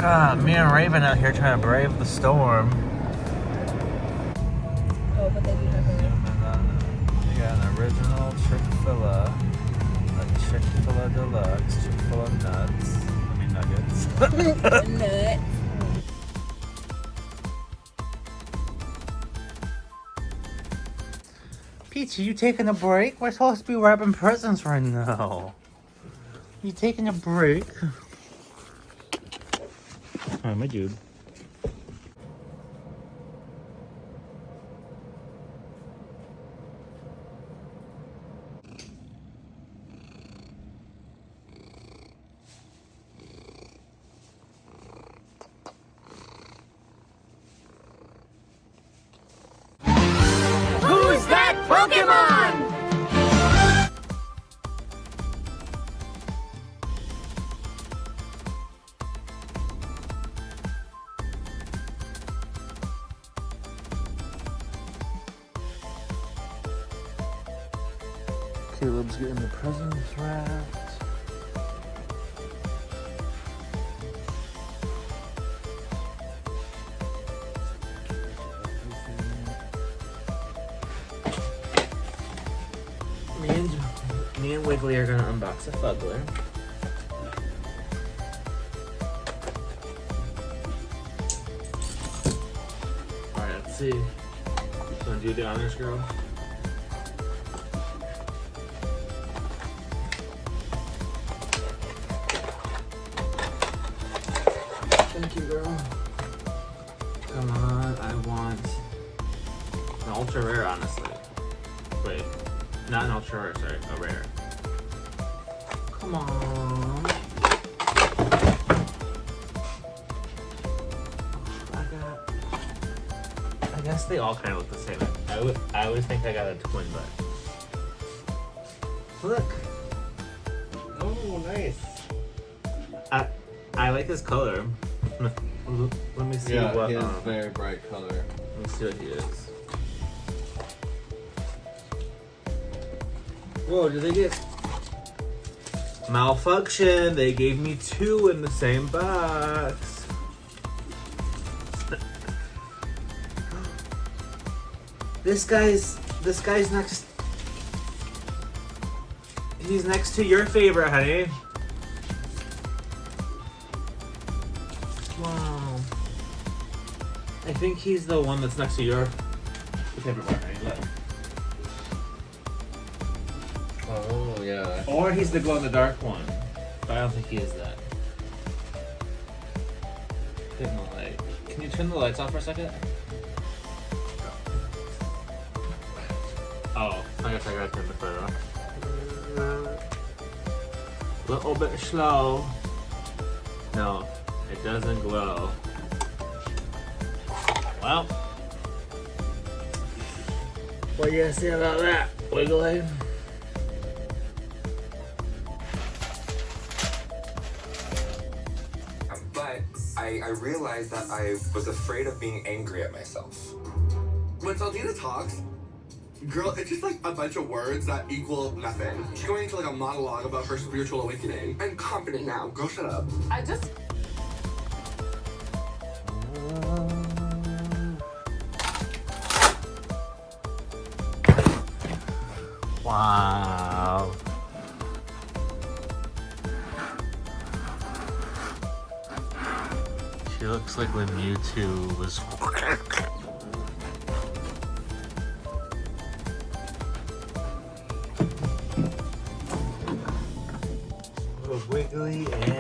God, me and Raven out here trying to brave the storm. Oh, but they do have You got an original Chick-fil-A, a Chick-fil-A Deluxe, Chick-fil-A nuts. I mean nuggets. Nut. Peachy, you taking a break? We're supposed to be wrapping presents right now. You taking a break? Hi, my dude. Who's that Pokemon? Caleb's getting the presents wrapped. Me and Wiggly are gonna unbox a fuggler. Alright, let's see. Wanna do the honors, girl? Thank you, girl. Come on, I want an ultra rare, honestly. Wait, not an ultra rare, sorry, a rare. Come on. I guess they all kind of look the same. I always think I got a twin, but look. Oh, nice. I like his color. Let me see what. He has very bright color. Let me see what he is. Whoa! Did they get malfunction? They gave me two in the same box. This guy's next. He's next to your favorite, honey. Wow. I think he's the one that's next to your favorite one, honey. Look. Oh, yeah. Or he's the glow-in-the-dark one. But I don't think he is that. Dim the light. Can you turn the lights off for a second? Oh, I guess I gotta turn the photo off. A little bit slow. No, it doesn't glow. Well, what do you guys say about that, Wiggly? But I realized that I was afraid of being angry at myself. When Saldina talks, girl, it's just like a bunch of words that equal nothing. She's going into like a monologue about her spiritual awakening. I'm confident now. Girl, shut up. I just Wow. She looks like when Mewtwo was. Wiggly and